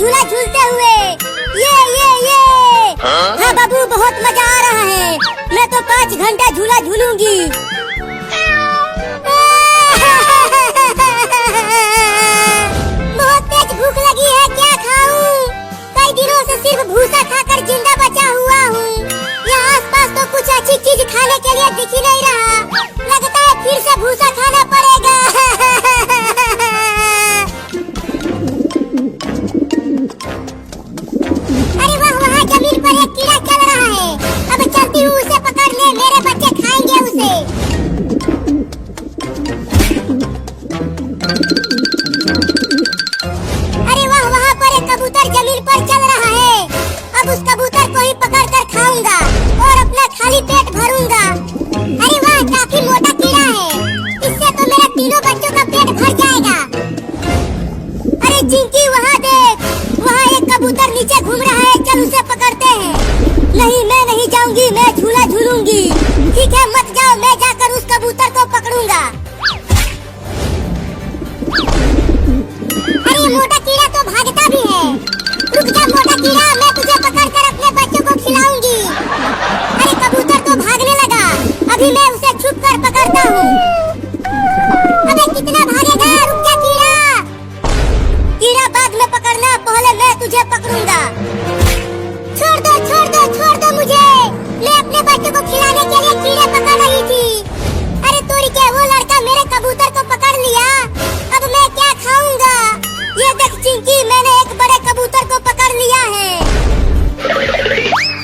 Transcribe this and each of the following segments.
झूला झूलते हुए। ये हाँ बाबू, बहुत मजा आ रहा है। मैं तो 5 घंटा झूला झूलूंगी। बहुत तेज भूख लगी है, क्या खाऊं? कई दिनों से सिर्फ भूसा खाकर जिंदा बचा हुआ हूँ। यहाँ आसपास तो कुछ अच्छी चीज खाने के लिए दिख ही नहीं रहा। लगता है फिर से भूसा खाना पड़ेगा। अरे वाह, वहाँ जमीन पर एक कीड़ा चल रहा है। अब चलती हूँ उसे पकड़ने, मेरे बच्चे खाएंगे उसे। अरे वाह, वहाँ पर एक कबूतर जमीन पर चल रहा है। अब उस कबूतर को ही पकड़ कर खाऊंगा और अपना खाली पेट भरूंगा। अरे वाह, काफी मोटा कीड़ा है। इससे तो मेरे तीनों बच्चों का पेट भर जाएगा। अरे चिंकी, वहाँ देख, वहाँ एक कबूतर नीचे घूम रहा है। चल उसे पकड़ते हैं। नहीं, मैं नहीं जाऊंगी, मैं झूला झूलूंगी। ठीक है, मत जाओ, मैं जाकर उस कबूतर को पकड़ूंगा। अरे मोटा कीड़ा तो भागता भी है। रुक जा मोटा कीड़ा, मैं तुझे पकड़कर अपने बच्चों को खिलाऊंगी। अरे कबूतर तो भागने लगा, अभी मैं उसे छुप कर पकड़ता हूँ। अबे कितना भागेगा, रुक जा कीड़ा। कीड़ा बाद में पकड़ना, पहले मैं तुझे पकड़ूंगा। छोड़ दो, छोड़ दो, छोड़ दो मुझे। मैं अपने बच्चों को खिलाने के लिए कीड़े पकड़ रही थी। अरे तोरी के, वो लड़का मेरे कबूतर को पकड़ लिया। अब मैं क्या खाऊंगा? ये देख चिंकी, मैंने एक बड़े कबूतर को पकड़ लिया है।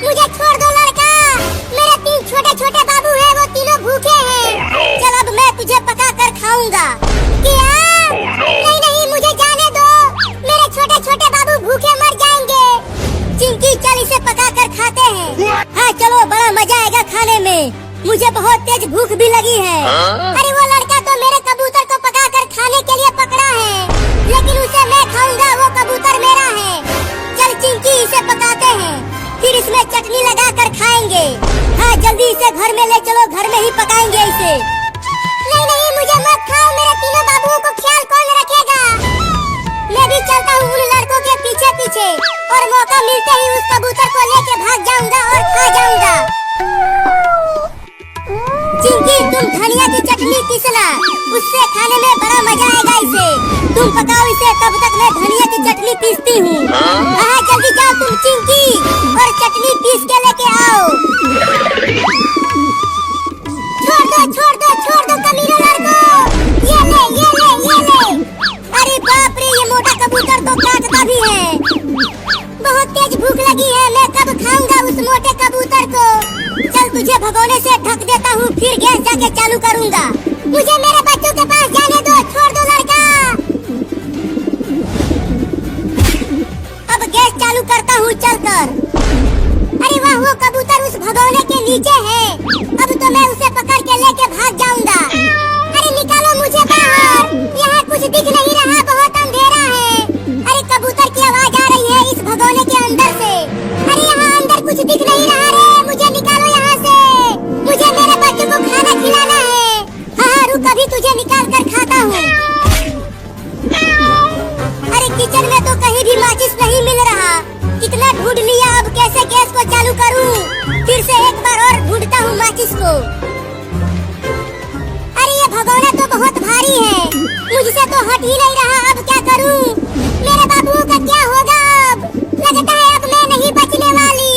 मुझे छोड़ दो लड़का, मेरे 3 छोटे छोटे बाबू हैं, वो तीनों भूखे हैं। चल अब मैं तुझे पका कर खाऊंगा। क्या? नहीं नहीं, मुझे जाने दो, मेरे छोटे छोटे बाबू भूखे मर जाएंगे। चिंकी चल इसे पका कर खाते हैं। हाँ चलो, बड़ा मजा आएगा खाने में। मुझे बहुत तेज भूख भी लगी है। अरे वो लड़का तो मेरे कबूतर को पका कर खाने के लिए पकड़ा है, लेकिन उसे मैं खाऊंगा, वो कबूतर मेरा है। चल चिंकी, इसे पकाते हैं, फिर इसमें चटनी लगा कर खाएंगे। हाँ जल्दी इसे घर में ले चलो, घर में ही पकाएंगे इसे। नहीं नहीं, मुझे मत खाओ, मेरे तीनों बाबुओं को ख्याल कौन रखेगा? मैं भी चलता हूँ उन लड़कों के पीछे पीछे, और मौका मिलते ही उस कबूतर को लेके भाग जाऊंगा और खा जाऊंगा। चिंकी, तुम धनिया की चटनी पीसना, उससे खाने में बड़ा मजा आएगा इसे। तुम पकाओ इसे, तब तक मैं धनिया की चटनी पीसती हूँ। हाँ जल्दी जाओ तुम चिंकी, और चटनी पीस के लेके आओ। छोड़ दो कमीनों लड़कों। ये ले। अरे बाप रे, ये मोटा कबूतर तो काटता भी है। बहुत तेज भूख लगी है, मैं कब खाऊंगा उस मोटे कबूतर को? चल तुझे भगोने से ढक देता हूँ, फिर गैस जाके चालू करूँगा। मुझे मेरे बच्चों के पास जाने दो, छोड़ दो लड़का। अब गैस चालू करता हूँ चलकर। अरे वाह, वो कबूतर उस भगोने के नीचे है। अब तो मैं उसे पकड़ के लेके भाग जाऊंगा। अरे निकालो मुझे बाहर, यहाँ कुछ दिख नहीं रहा, बहुत अंधेरा है। अरे कबूतर की आवाज आ रही है इस भगोने के अंदर से। अरे यहाँ अंदर कुछ दिख नहीं रहा रे, मुझे निकालो यहाँ से। मुझे मेरे बच्चों को खाना खिलाना है। हाँ रुक, अभी तुझे निकाल कर खाता हूँ। अरे किचन में तो कहीं भी माचिस नहीं मिल रहा। कितना ढूंढ लिया, अब कैसे गैस को चालू करूँ? फिर से एक बार और ढूंढता हूँ माचिस को। अरे ये भगोना तो बहुत भारी है, मुझसे तो हट ही नहीं रहा। अब क्या करूँ? मेरे बाबुओं का क्या होगा? अब लगता है अब मैं नहीं बचने वाली,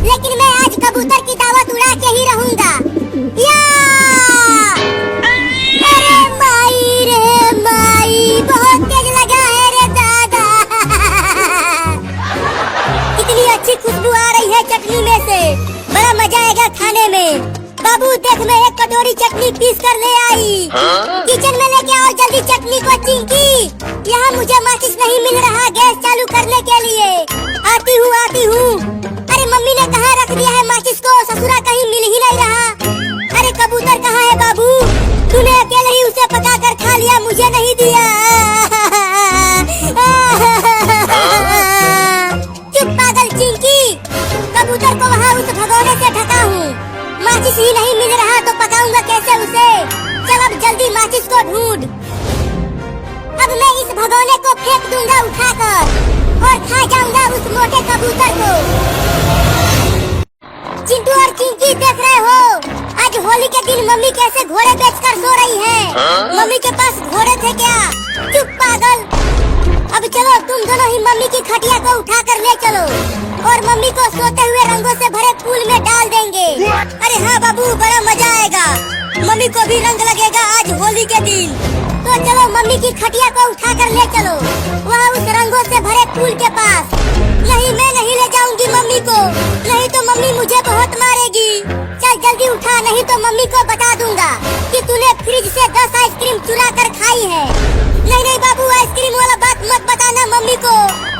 लेकिन मैं आज कबूतर की दावत उड़ा के ही रहूंगा। या! अरे माई रे माई, बहुत तेज लगा है रे दादा। कितनी अच्छी खुशबू आ रही है चटनी में से, बड़ा मजा आएगा खाने में। बाबू देख, मैं एक कटोरी चटनी पीस कर ले आई। किचन में लेके आओ जल्दी चटनी को चिंकी। यहाँ मुझे माचिस नहीं मिल रहा गैस चालू करने के लिए। आती हूँ। अरे मम्मी ने कहाँ रख दिया है माचिस को? ससुरा कहीं मिल ही नहीं रहा। अरे कबूतर कहाँ है बाबू? तूने अकेले ही उसे पका कर खा लिया, मुझे नहीं दिया। चुप पागल चिंकी, कबूतर को वहाँ उस भगोने से ढका हूँ। माचिस ही नहीं मिल रहा तो पकाऊंगा कैसे उसे? चल अब जल्दी माचिस को ढूंढ। अब मैं इस भगोने को फेंक दूंगा उठाकर, और खा जाऊंगा उस मोटे कबूतर को। चिंटू और चिंकी देख रहे हो, आज होली के दिन मम्मी कैसे घोड़े बेचकर सो रही है। मम्मी के पास घोड़े थे क्या? चुप पागल। अब चलो तुम दोनों ही मम्मी की खटिया को उठा कर ले चलो और मम्मी को सोते हुए रंगों से भरे पूल में डाल देंगे। अरे हाँ बाबू, बड़ा मजा आएगा, मम्मी को भी रंग लगेगा आज होली के दिन। तो चलो मम्मी की खटिया को उठा कर ले चलो वहाँ उस रंगों से भरे पूल के पास। नहीं, मैं नहीं ले जाऊंगी मम्मी को, नहीं तो मम्मी मुझे बहुत मारेगी। चल जल्दी उठा, नहीं तो मम्मी को बता दूंगा कि तूने फ्रिज से 10 आइसक्रीम चुरा कर खाई है। नहीं नहीं बाबू, आइसक्रीम वाला बात मत बताना मम्मी को,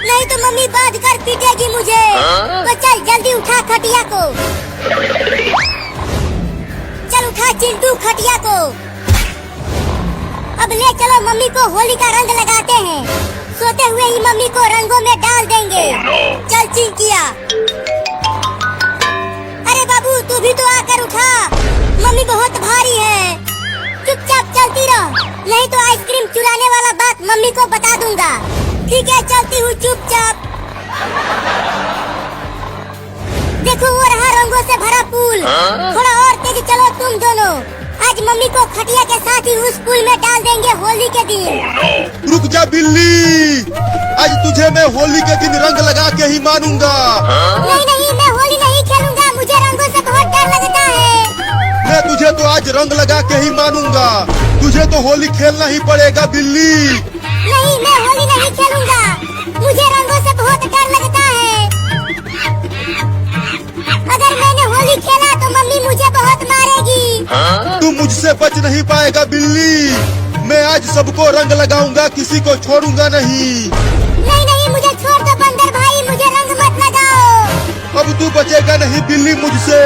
नहीं तो मम्मी बांध कर पीटेगी मुझे। तो चल जल्दी उठा खटिया को, चल उठा चिंटू खटिया को। अब ले चलो मम्मी को होली का रंग लगाते हैं, सोते हुए ही मम्मी को रंगों में डाल देंगे। चल चिंकिया। अरे बाबू तू भी तो आकर उठा, मम्मी बहुत भारी है। चुपचाप चलती रहो, नहीं तो आइसक्रीम चुराने वाला बात मम्मी को बता दूंगा। ठीक है चलती हूँ चुपचाप। देखो वो रहा रंगों से भरा पूल। थोड़ा और तेज चलो तुम दोनों, आज मम्मी को खटिया के साथ ही उस पूल में डाल देंगे होली के दिन। रुक जा बिल्ली, आज तुझे मैं होली के दिन रंग लगा के ही मानूंगा। नहीं नहीं, मैं होली नहीं खेलूंगा, मुझे रंगों से बहुत डर लगता है। मैं तुझे तो आज रंग लगा के ही मानूंगा, तुझे तो होली खेलना ही पड़ेगा बिल्ली। नहीं, मैं होली नहीं खेलूंगा, मुझे रंगों से बहुत डर लगता है। अगर मैंने होली खेला तो मम्मी मुझे बहुत मारेगी। तू मुझसे बच नहीं पाएगा बिल्ली, मैं आज सबको रंग लगाऊंगा, किसी को छोड़ूंगा नहीं। नहीं नहीं, मुझे छोड़ दो बंदर भाई, मुझे रंग मत लगाओ। अब तू बचेगा नहीं बिल्ली मुझसे।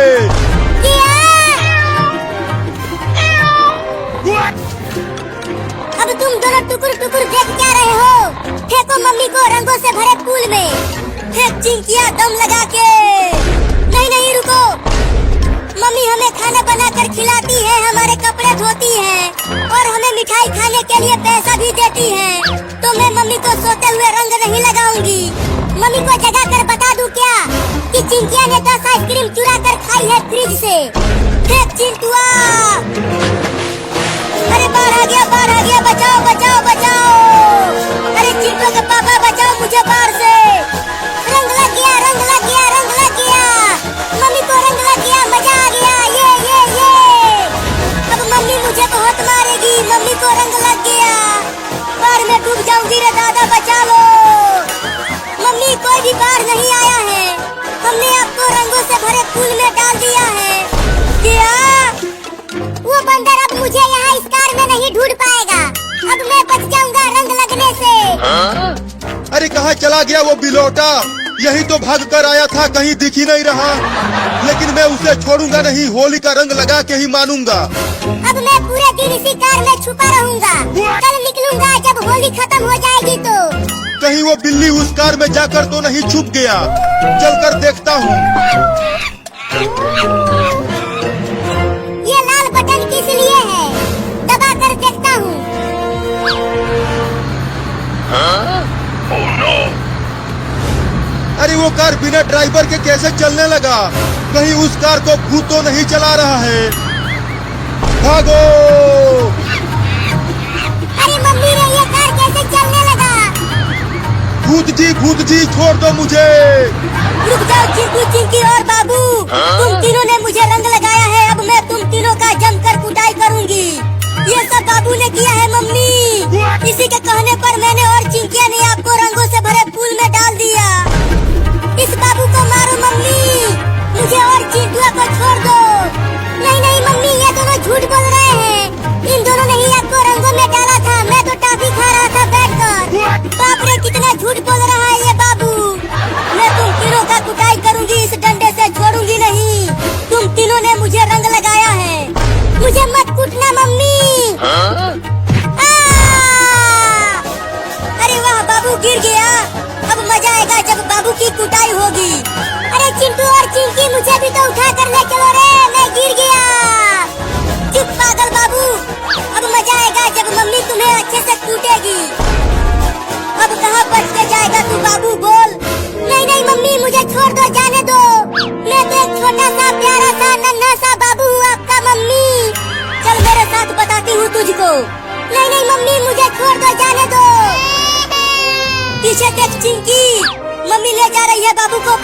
अब तुम दोनों टुकुर टुकुर देख क्या रहे हो? फेंको मम्मी को रंगों से भरे पूल में, फेंक चिंकिया दम लगा के। नहीं नहीं रुको, मम्मी हमें खाना बनाकर खिलाती है, हमारे कपड़े धोती है और हमें मिठाई खाने के लिए पैसा भी देती है। तो मैं मम्मी को सोते हुए रंग नहीं लगाऊंगी। मम्मी को जगा कर बता दूं क्या कि चिंकिया ने 10 आइसक्रीम चुरा कर खाई है फ्रिज से। फेंक चिंटुआ। अरे बाहर आ गया, बचाओ बचाओ बचाओ। अरे चिंटू के पापा बचाओ मुझे बाहर से। रंग लग गया, रंग लग गया, रंग लग गया, मम्मी को रंग लग गया, मजा आ गया। ये अब मम्मी मुझे बहुत मारेगी, मम्मी को रंग लग गया, बाहर में डूब जाऊंगी रे दादा, बचा लो। मम्मी कोई भी बाहर नहीं आया है, हमने आपको रंगों से भरे पूल में डाल दिया है। क्या वो बंदर अब मुझे यहाँ इस कार में नहीं ढूंढ पाएगा, अब मैं बच जाऊंगा रंग लगने से। अरे कहाँ चला गया वो बिलोटा? यही तो भाग कर आया था, कहीं दिख ही नहीं रहा। लेकिन मैं उसे छोड़ूंगा नहीं, होली का रंग लगा के ही मानूंगा। अब मैं पूरे दिन इसी कार में छुपा रहूंगा, कल निकलूंगा जब होली खत्म हो जाएगी तो। कहीं वो बिल्ली उस कार में जाकर तो नहीं छुप गया, चल कर देखता हूँ। ये लाल बटन किस लिए है? दबा कर देखता हूँ। अरे वो कार बिना ड्राइवर के कैसे चलने लगा? कहीं उस कार को भूत तो नहीं चला रहा है? भागो! अरे मम्मी रे, ये कार कैसे चलने लगा? भूत जी छोड़ दो मुझे। रुक जाओ चिंटू, चिंकी और बाबू, तुम तीनों ने मुझे रंग लगाया है, अब मैं तुम तीनों का जमकर कुटाई करूंगी। ये सब बाबू ने किया है मम्मी, इसी के कहने पर मैंने और चिंकिया ने आपको रंगों से भरे पूल में डाल दिया। इस बाबू को मारो मम्मी, मुझे और चिंटुआ को छोड़ दो। नहीं नहीं मम्मी, ये दोनों झूठ बोल रहे हैं, इन दोनों ने ही आपको रंगों में डाला था, मैं तो टॉफी खा रहा था बैठकर। बाप रे कितना झूठ बोल रहा है ये बाबू। मैं तुम तीनों का कुटाई करूंगी, इस डंडे से छोड़ूंगी नहीं। तुम तीनों ने मुझे रंग लगाया है, मुझे मत कूटना मम्मी। अरे वाह, बाबू गिर गया, अब मजा आएगा जब बाबू की कुटाई होगी। अरे चिंटू और चिंकी, मुझे भी तो उठा कर ले चलो रे, मैं गिर गया। चुप पागल बाबू, अब मजा आएगा जब मम्मी तुम्हें अच्छे से कूटेगी। अब कहाँ बच के जाएगा तू बाबू बोल। नहीं नहीं मम्मी मुझे छोड़ दो, जाने दो। मैं तो एक छोटा सा प्यारा सा नन्हा सा बाबू हूँ आपका मम्मी। चल मेरे साथ बताती हूँ तुझको। नहीं नहीं मम्मी मुझे छोड़ दो, जाने दो। पीछे देख चिंकी, मम्मी ले जा रही है बाबू को।